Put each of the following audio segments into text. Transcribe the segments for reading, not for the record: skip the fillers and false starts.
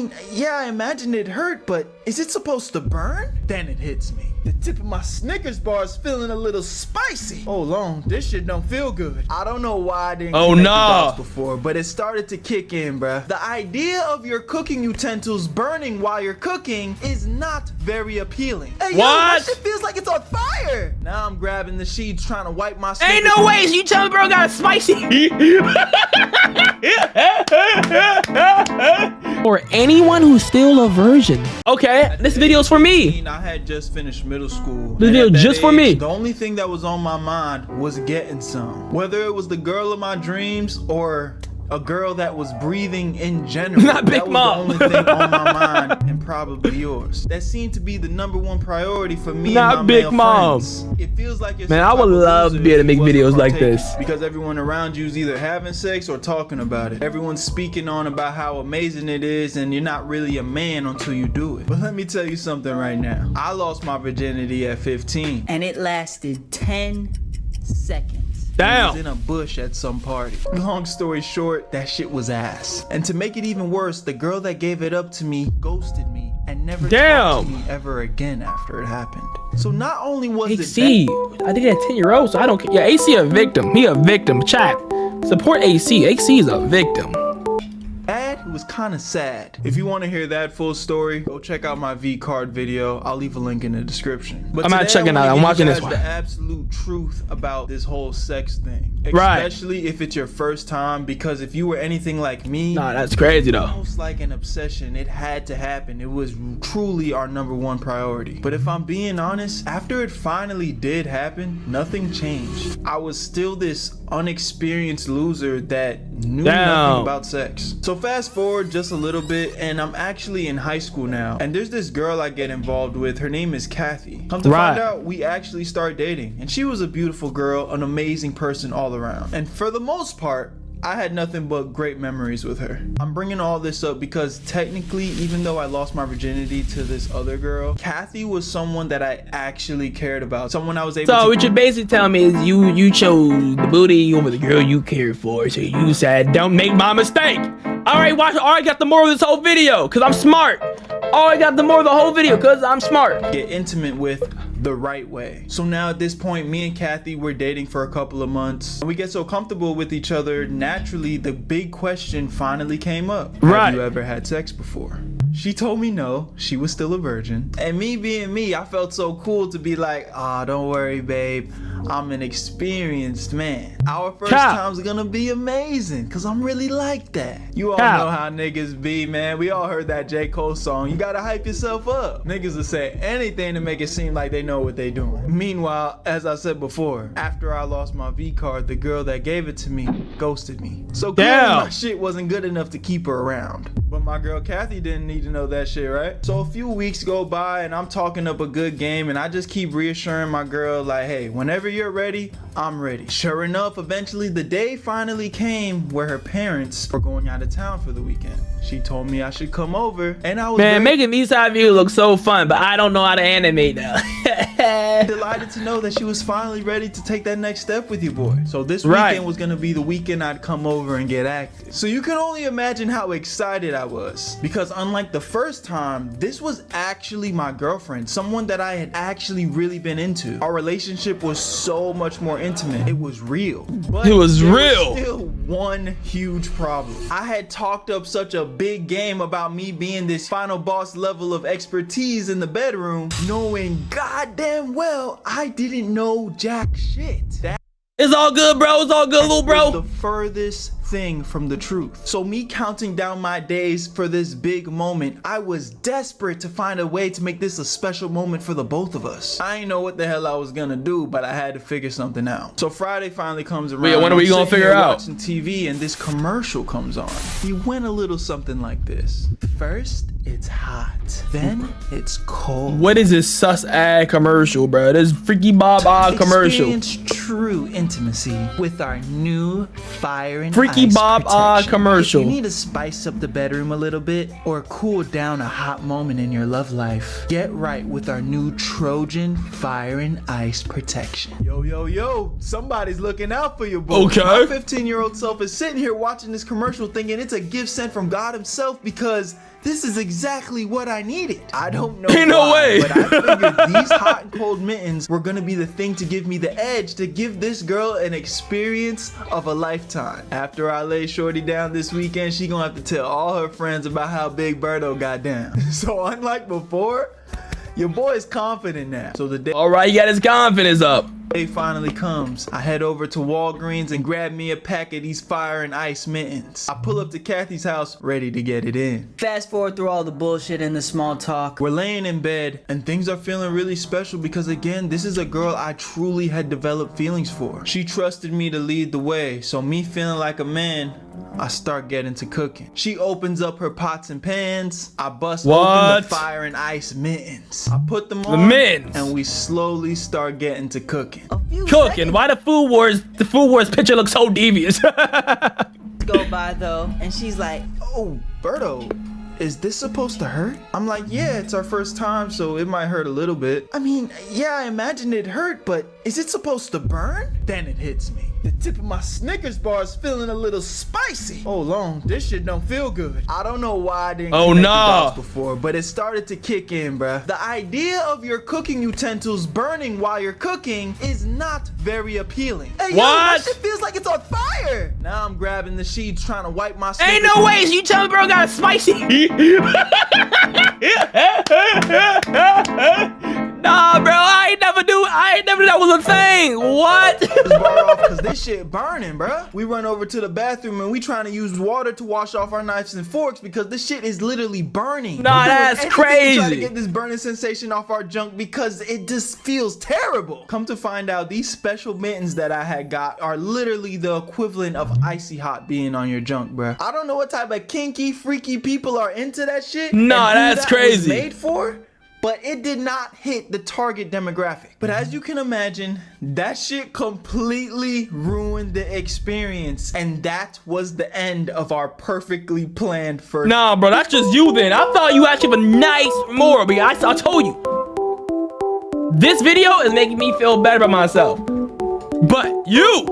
mean, yeah, I imagine it hurt, but is it supposed to burn? Then it hits me. The tip of my Snickers bar is feeling a little spicy. Hold on, this shit don't feel good. I don't know why I didn't connect the dots before, but it started to kick in, bruh. The idea of your cooking utensils burning while you're cooking is not very appealing. Hey, yo, that shit feels like it's on fire. Now I'm grabbing the sheets trying to wipe my Snickers. Ain't no way, you tell me bro got a spicy. For anyone who's still a virgin. Okay, this video's for me. I had just finished middle school. This video just for me. The only thing that was on my mind was getting some. Whether it was the girl of my dreams or a girl that was breathing in general. Not Big Mom. That was the only thing on my mind, and probably yours. That seemed to be the #1 priority for me. Not and my Big Mom. friends. It feels like you're man, I would love to be able to make videos like this. Because everyone around you is either having sex or talking about it. Everyone's speaking on about how amazing it is, and you're not really a man until you do it. But let me tell you something right now. I lost my virginity at 15. And it lasted 10 seconds. Damn. I was in a bush at some party. Long story short, that shit was ass. And to make it even worse, the girl that gave it up to me ghosted me and never talked to me ever again after it happened. So not only was AC, I did that 10-year-old, so I don't care. Yeah, AC a victim. He a victim. Chat. Support AC. AC is a victim. it was kind of sad. If you want to hear that full story, go check out my V card video. I'll leave a link in the description. But I'm not checking out. I'm watching this one. The absolute truth about this whole sex thing, right? Especially if it's your first time, because if you were anything like me, nah, that's crazy though. Almost like an obsession. It had to happen. It was truly our #1 priority. But if I'm being honest, after it finally did happen, nothing changed. I was still this unexperienced loser that knew nothing about sex. So fast forward just a little bit, and I'm actually in high school now, and there's this girl I get involved with. Her name is Kathy. Come to find out, we actually start dating, and she was a beautiful girl, an amazing person all around. And for the most part, I had nothing but great memories with her. I'm bringing all this up because technically, even though I lost my virginity to this other girl, Kathy was someone that I actually cared about. Someone I was able to— So what you're basically telling me is you chose the booty over the girl you cared for. So you said, don't make my mistake. All right, watch. All right, got the moral of this whole video because I'm smart. All right, got the moral of the whole video because I'm smart. Get intimate with the right way. So now at this point, me and Kathy were dating for a couple of months. We get so comfortable with each other, naturally the big question finally came up. Have you ever had sex before? She told me no, she was still a virgin. And me being me, I felt so cool to be like, don't worry, babe, I'm an experienced man. Our first time's gonna be amazing, cause I'm really like that. You all know how niggas be, man. We all heard that J. Cole song. You gotta hype yourself up. Niggas will say anything to make it seem like they know what they doing. Meanwhile, as I said before, after I lost my V card, the girl that gave it to me ghosted me. So clearly my shit wasn't good enough to keep her around. But my girl Kathy didn't need to know that shit, right? So a few weeks go by and I'm talking up a good game, and I just keep reassuring my girl like, hey, whenever you're ready, I'm ready. Sure enough, eventually the day finally came where her parents were going out of town for the weekend. She told me I should come over, and I was making these side views look so fun, but I don't know how to animate now. delighted to know that she was finally ready to take that next step with you, boy. So this weekend was gonna be the weekend I'd come over and get active. So you can only imagine how excited I was, because unlike the first time, this was actually my girlfriend, someone that I had actually really been into. Our relationship was so much more intimate. It was real. But it was there real. was still one huge problem. I had talked up such a big game about me being this final boss level of expertise in the bedroom, knowing goddamn well I didn't know jack shit. It's all good, bro. It's all good, little bro. The furthest thing from the truth. So me counting down my days for this big moment, I was desperate to find a way to make this a special moment for the both of us. I didn't know what the hell I was gonna do, but I had to figure something out. So Friday finally comes around. Wait, when are we gonna figure out? Watching TV, and this commercial comes on. It went a little something like this. First, it's hot. Then it's cold. What is this sus ad commercial, bro? This Freaky Bob odd commercial. Experience true true intimacy with our new fire and Freaky ice Bob protection. commercial. If you need to spice up the bedroom a little bit or cool down a hot moment in your love life, get right with our new Trojan fire and ice protection. Yo, somebody's looking out for you, boy. Okay. My 15-year-old self is sitting here watching this commercial thinking it's a gift sent from God himself because this is exactly what I needed. I don't know Ain't no way. but I figured these hot and cold mittens were gonna be the thing to give me the edge to give this girl an experience of a lifetime. After I lay shorty down this weekend, she gonna have to tell all her friends about how Big Birdo got down. So unlike before, your boy is confident now. So the day All right, you got his confidence up. finally comes, I head over to Walgreens and grab me a pack of these fire and ice mittens. I pull up to Kathy's house ready to get it in. Fast forward through all the bullshit and the small talk. We're laying in bed and things are feeling really special because again, this is a girl I truly had developed feelings for. She trusted me to lead the way, so me feeling like a man, I start getting to cooking. She opens up her pots and pans. I bust open the fire and ice mittens. I put them on mittens. and we slowly start getting to cooking. A few Cooking. seconds Why the Food Wars picture looks so devious? go by though, and she's like, Oh, Berto, is this supposed to hurt? I'm like, yeah, it's our first time, so it might hurt a little bit. I mean, yeah, I imagine it hurt, but is it supposed to burn? Then it hits me. The tip of my Snickers bar is feeling a little spicy. Hold on, this shit don't feel good. I don't know why I didn't connect the dots before, but it started to kick in, bruh. The idea of your cooking utensils burning while you're cooking is not very appealing. Hey, yo, that shit feels like it's on fire. Now I'm grabbing the sheets trying to wipe my Snickers. Ain't no way you tell me bro got a spicy. Nah, bro, I ain't never knew that was a thing. What? Because this shit burning, bruh. We run over to the bathroom and we trying to use water to wash off our knives and forks because this shit is literally burning. Nah, that's crazy. Trying to get this burning sensation off our junk because it just feels terrible. Come to find out, these special mittens that I had got are literally the equivalent of icy hot being on your junk, bruh. I don't know what type of kinky, freaky people are into that shit. Nah, and who that's that crazy. Was made for. But it did not hit the target demographic. But as you can imagine, that shit completely ruined the experience. And that was the end of our perfectly planned first. Nah, bro, that's just you then. I thought you actually have a nice moral, but I told you. This video is making me feel better about myself. But you,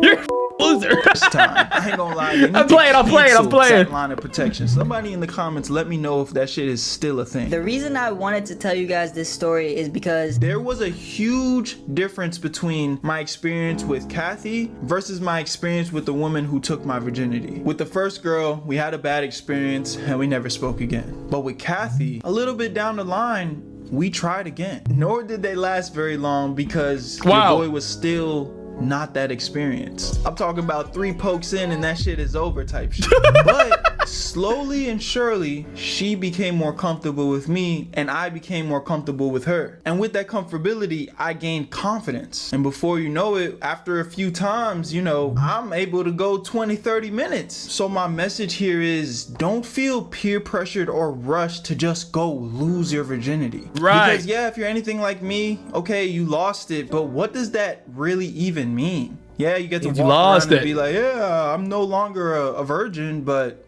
you're loser. This time, I ain't gonna lie. I'm playing. That line of protection. Somebody in the comments, let me know if that shit is still a thing. the reason I wanted to tell you guys this story is because There was a huge difference between my experience with Kathy versus my experience with the woman who took my virginity. With the first girl, we had a bad experience and we never spoke again. But with Kathy, a little bit down the line, we tried again. Nor did they last very long because your boy was still not that experienced. I'm talking about 3 pokes in and that shit is over type shit. But slowly and surely, she became more comfortable with me and I became more comfortable with her. And with that comfortability, I gained confidence. And before you know it, after a few times, you know, I'm able to go 20, 30 minutes. So my message here is don't feel peer pressured or rushed to just go lose your virginity. Right. Because yeah, if you're anything like me, okay, you lost it, but what does that really even mean? Yeah, you get to walk around and be like, yeah, I'm no longer a virgin, but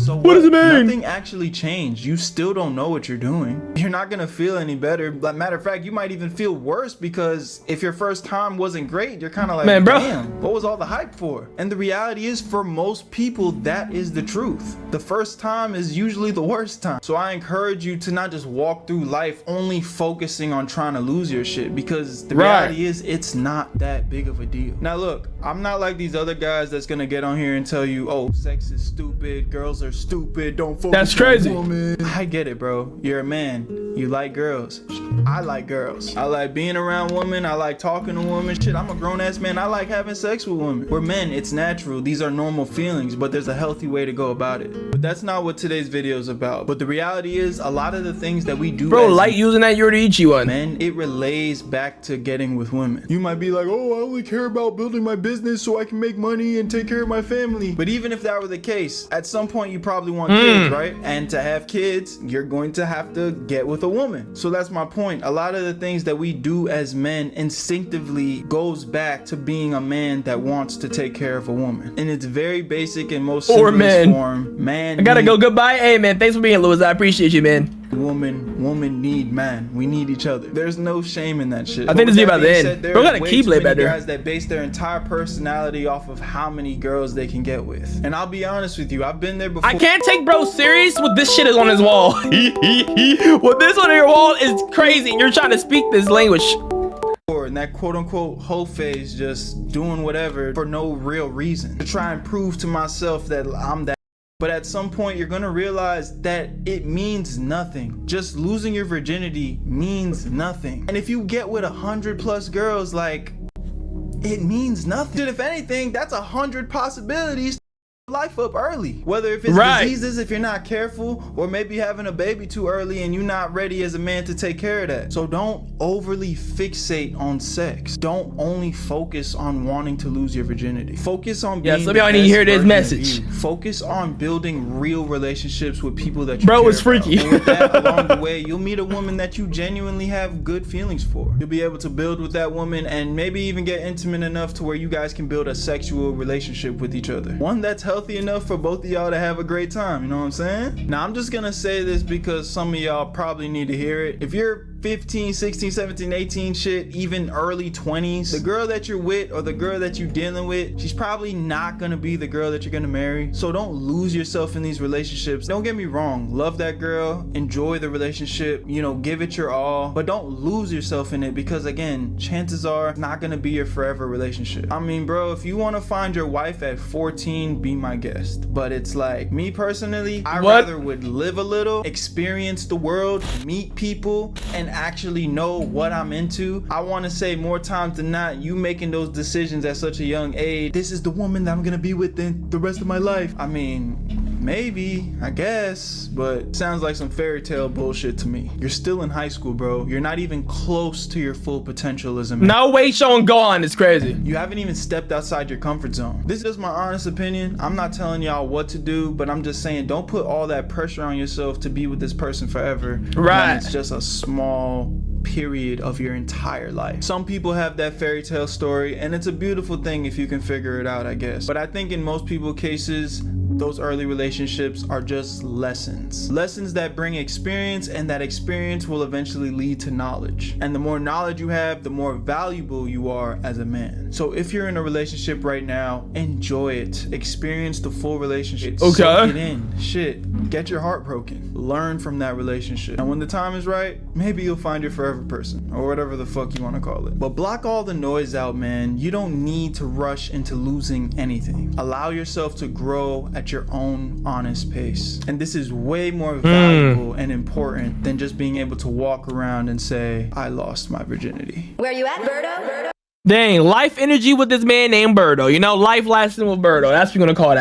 so what does it mean? Nothing actually changed. You still don't know what you're doing. You're not gonna feel any better. But matter of fact, you might even feel worse because if your first time wasn't great, you're kind of like, man, bro, damn, what was all the hype for? And the reality is, for most people, that is the truth. The first time is usually the worst time. So I encourage you to not just walk through life only focusing on trying to lose your shit, because the reality is it's not that big of a deal. Now look, I'm not like these other guys that's gonna get on here and tell you, oh, sex is stupid, girls are stupid, don't focus. That's crazy. On woman. I get it, bro. You're a man. You like girls. I like girls. I like being around women. I like talking to women. Shit, I'm a grown-ass man. I like having sex with women. We're men. It's natural. These are normal feelings, but there's a healthy way to go about it. But that's not what today's video is about. But the reality is, a lot of the things that we do, bro, like using that Yoriichi one, man, it relays back to getting with women. You might be like, oh, I only care about building my business so I can make money and take care of my family. But even if that were the case, at some point you probably want kids, right? And to have kids, you're going to have to get with with a woman. So that's my point. A lot of the things that we do as men instinctively goes back to being a man that wants to take care of a woman. In its very basic and most simplest form, man. I gotta go. Goodbye. Hey, man. Thanks for being Lewis. I appreciate you, man. Woman need man. We need each other. There's no shame in that shit. I think this is about the end. Bro got a keyblade better. Guys that base their entire personality off of how many girls they can get with. And I'll be honest with you, I've been there before. I can't take bro serious with this shit is on his wall. What this on your wall is crazy. You're trying to speak this language. And that quote unquote whole phase, just doing whatever for no real reason. To try and prove to myself that I'm that. But at some point, you're gonna realize that it means nothing. Just losing your virginity means nothing. And if you get with 100+ girls, like, it means nothing. If anything, that's 100 possibilities. Life up early, whether if it's diseases, if you're not careful, or maybe having a baby too early and you're not ready as a man to take care of that. So don't overly fixate on sex. Don't only focus on wanting to lose your virginity. Focus on being some of y'all need to hear this message. Focus on building real relationships with people that you bro care is freaky about. And with that, along the way, you'll meet a woman that you genuinely have good feelings for. You'll be able to build with that woman and maybe even get intimate enough to where you guys can build a sexual relationship with each other, one that's healthy enough for both of y'all to have a great time. You know what I'm saying? Now I'm just gonna say this because some of y'all probably need to hear it. If you're 15, 16, 17, 18, shit, even early 20s, the girl that you're with or the girl that you're dealing with, she's probably not gonna be the girl that you're gonna marry. So don't lose yourself in these relationships. Don't get me wrong, love that girl, enjoy the relationship, you know, give it your all, but don't lose yourself in it because again, chances are it's not gonna be your forever relationship. I mean, bro, if you wanna find your wife at 14, be my guest. But it's like, me personally, I rather would live a little, experience the world, meet people, and actually know what I'm into. I want to say more times than not, you making those decisions at such a young age, this is the woman that I'm gonna be with then the rest of my life. I mean, maybe, I guess, but sounds like some fairy tale bullshit to me. You're still in high school, bro. You're not even close to your full potential as a man. No way showing gone. It's crazy. You haven't even stepped outside your comfort zone. This is just my honest opinion. I'm not telling y'all what to do, but I'm just saying don't put all that pressure on yourself to be with this person forever. Right. It's just a small period of your entire life. Some people have that fairy tale story and it's a beautiful thing if you can figure it out, I guess. But I think in most people's cases, those early relationships are just lessons. Lessons that bring experience, and that experience will eventually lead to knowledge. And the more knowledge you have, the more valuable you are as a man. So if you're in a relationship right now, enjoy it. Experience the full relationship. Okay. Soak it in. Shit. Get your heart broken. Learn from that relationship. And when the time is right, maybe you'll find your forever person, or whatever the fuck you want to call it. But block all the noise out, man. You don't need to rush into losing anything. Allow yourself to grow at your own honest pace. And this is way more valuable and important than just being able to walk around and say, I lost my virginity. Where you at, Birdo? Dang, life energy with this man named Birdo. You know, life lasting with Birdo. That's what we're gonna call that.